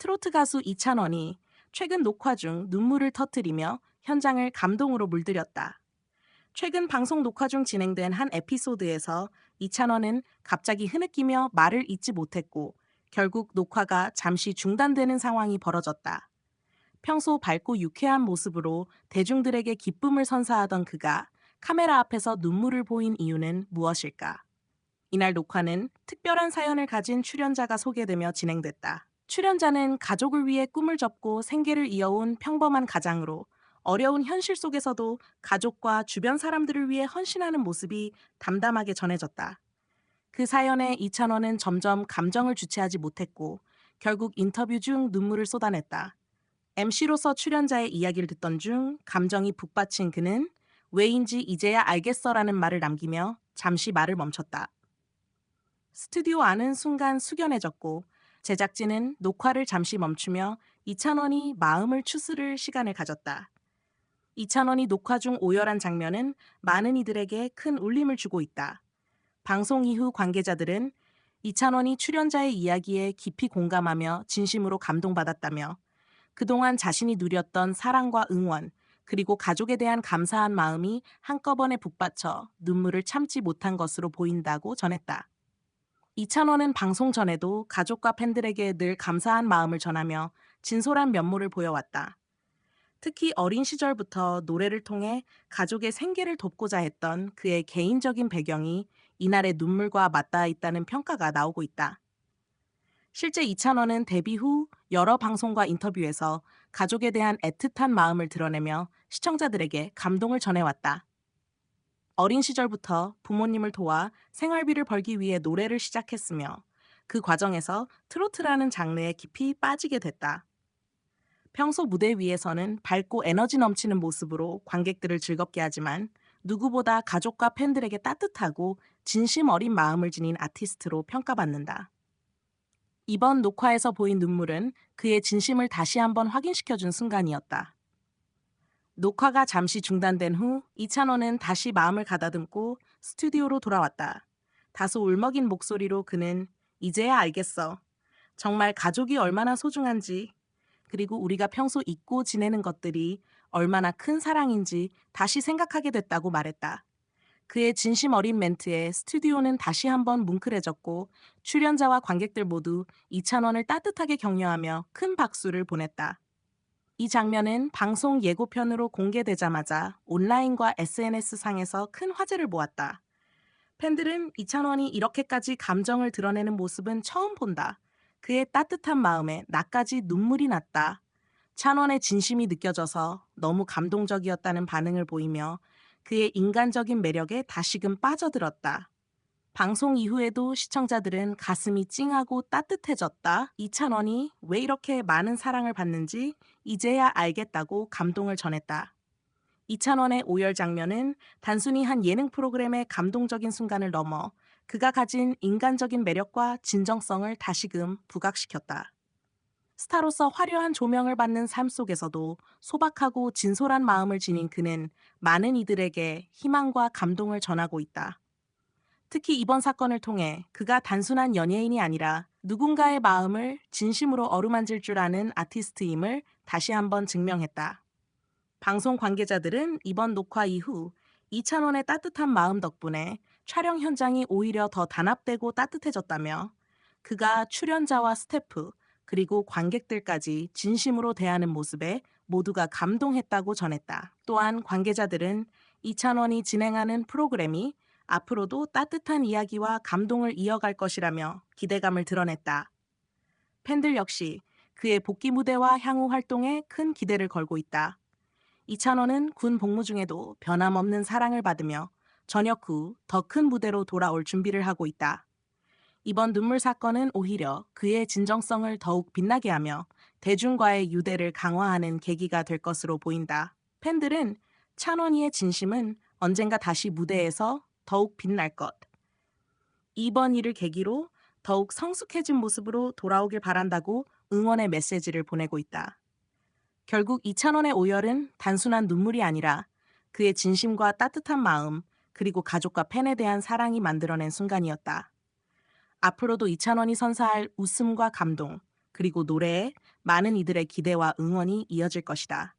트로트 가수 이찬원이 최근 녹화 중 눈물을 터뜨리며 현장을 감동으로 물들였다. 최근 방송 녹화 중 진행된 한 에피소드에서 이찬원은 갑자기 흐느끼며 말을 잇지 못했고 결국 녹화가 잠시 중단되는 상황이 벌어졌다. 평소 밝고 유쾌한 모습으로 대중들에게 기쁨을 선사하던 그가 카메라 앞에서 눈물을 보인 이유는 무엇일까? 이날 녹화는 특별한 사연을 가진 출연자가 소개되며 진행됐다. 출연자는 가족을 위해 꿈을 접고 생계를 이어온 평범한 가장으로 어려운 현실 속에서도 가족과 주변 사람들을 위해 헌신하는 모습이 담담하게 전해졌다. 그 사연에 이찬원은 점점 감정을 주체하지 못했고 결국 인터뷰 중 눈물을 쏟아냈다. MC로서 출연자의 이야기를 듣던 중 감정이 북받친 그는 왜인지 이제야 알겠어라는 말을 남기며 잠시 말을 멈췄다. 스튜디오 안은 순간 숙연해졌고 제작진은 녹화를 잠시 멈추며 이찬원이 마음을 추스를 시간을 가졌다. 이찬원이 녹화 중 오열한 장면은 많은 이들에게 큰 울림을 주고 있다. 방송 이후 관계자들은 이찬원이 출연자의 이야기에 깊이 공감하며 진심으로 감동받았다며 그동안 자신이 누렸던 사랑과 응원, 그리고 가족에 대한 감사한 마음이 한꺼번에 북받쳐 눈물을 참지 못한 것으로 보인다고 전했다. 이찬원은 방송 전에도 가족과 팬들에게 늘 감사한 마음을 전하며 진솔한 면모를 보여왔다. 특히 어린 시절부터 노래를 통해 가족의 생계를 돕고자 했던 그의 개인적인 배경이 이날의 눈물과 맞닿아 있다는 평가가 나오고 있다. 실제 이찬원은 데뷔 후 여러 방송과 인터뷰에서 가족에 대한 애틋한 마음을 드러내며 시청자들에게 감동을 전해왔다. 어린 시절부터 부모님을 도와 생활비를 벌기 위해 노래를 시작했으며 그 과정에서 트로트라는 장르에 깊이 빠지게 됐다. 평소 무대 위에서는 밝고 에너지 넘치는 모습으로 관객들을 즐겁게 하지만 누구보다 가족과 팬들에게 따뜻하고 진심 어린 마음을 지닌 아티스트로 평가받는다. 이번 녹화에서 보인 눈물은 그의 진심을 다시 한번 확인시켜준 순간이었다. 녹화가 잠시 중단된 후 이찬원은 다시 마음을 가다듬고 스튜디오로 돌아왔다. 다소 울먹인 목소리로 그는 이제야 알겠어. 정말 가족이 얼마나 소중한지, 그리고 우리가 평소 잊고 지내는 것들이 얼마나 큰 사랑인지 다시 생각하게 됐다고 말했다. 그의 진심 어린 멘트에 스튜디오는 다시 한번 뭉클해졌고 출연자와 관객들 모두 이찬원을 따뜻하게 격려하며 큰 박수를 보냈다. 이 장면은 방송 예고편으로 공개되자마자 온라인과 SNS상에서 큰 화제를 모았다. 팬들은 이찬원이 이렇게까지 감정을 드러내는 모습은 처음 본다. 그의 따뜻한 마음에 나까지 눈물이 났다. 찬원의 진심이 느껴져서 너무 감동적이었다는 반응을 보이며 그의 인간적인 매력에 다시금 빠져들었다. 방송 이후에도 시청자들은 가슴이 찡하고 따뜻해졌다. 이찬원이 왜 이렇게 많은 사랑을 받는지 이제야 알겠다고 감동을 전했다. 이찬원의 오열 장면은 단순히 한 예능 프로그램의 감동적인 순간을 넘어 그가 가진 인간적인 매력과 진정성을 다시금 부각시켰다. 스타로서 화려한 조명을 받는 삶 속에서도 소박하고 진솔한 마음을 지닌 그는 많은 이들에게 희망과 감동을 전하고 있다. 특히 이번 사건을 통해 그가 단순한 연예인이 아니라 누군가의 마음을 진심으로 어루만질 줄 아는 아티스트임을 다시 한번 증명했다. 방송 관계자들은 이번 녹화 이후 이찬원의 따뜻한 마음 덕분에 촬영 현장이 오히려 더 단합되고 따뜻해졌다며 그가 출연자와 스태프 그리고 관객들까지 진심으로 대하는 모습에 모두가 감동했다고 전했다. 또한 관계자들은 이찬원이 진행하는 프로그램이 앞으로도 따뜻한 이야기와 감동을 이어갈 것이라며 기대감을 드러냈다. 팬들 역시 그의 복귀 무대와 향후 활동에 큰 기대를 걸고 있다. 이찬원은 군 복무 중에도 변함없는 사랑을 받으며 전역 후 더 큰 무대로 돌아올 준비를 하고 있다. 이번 눈물 사건은 오히려 그의 진정성을 더욱 빛나게 하며 대중과의 유대를 강화하는 계기가 될 것으로 보인다. 팬들은 찬원이의 진심은 언젠가 다시 무대에서 더욱 빛날 것. 이번 일을 계기로 더욱 성숙해진 모습으로 돌아오길 바란다고 응원의 메시지를 보내고 있다. 결국 이찬원의 오열은 단순한 눈물이 아니라 그의 진심과 따뜻한 마음, 그리고 가족과 팬에 대한 사랑이 만들어낸 순간이었다. 앞으로도 이찬원이 선사할 웃음과 감동, 그리고 노래에 많은 이들의 기대와 응원이 이어질 것이다.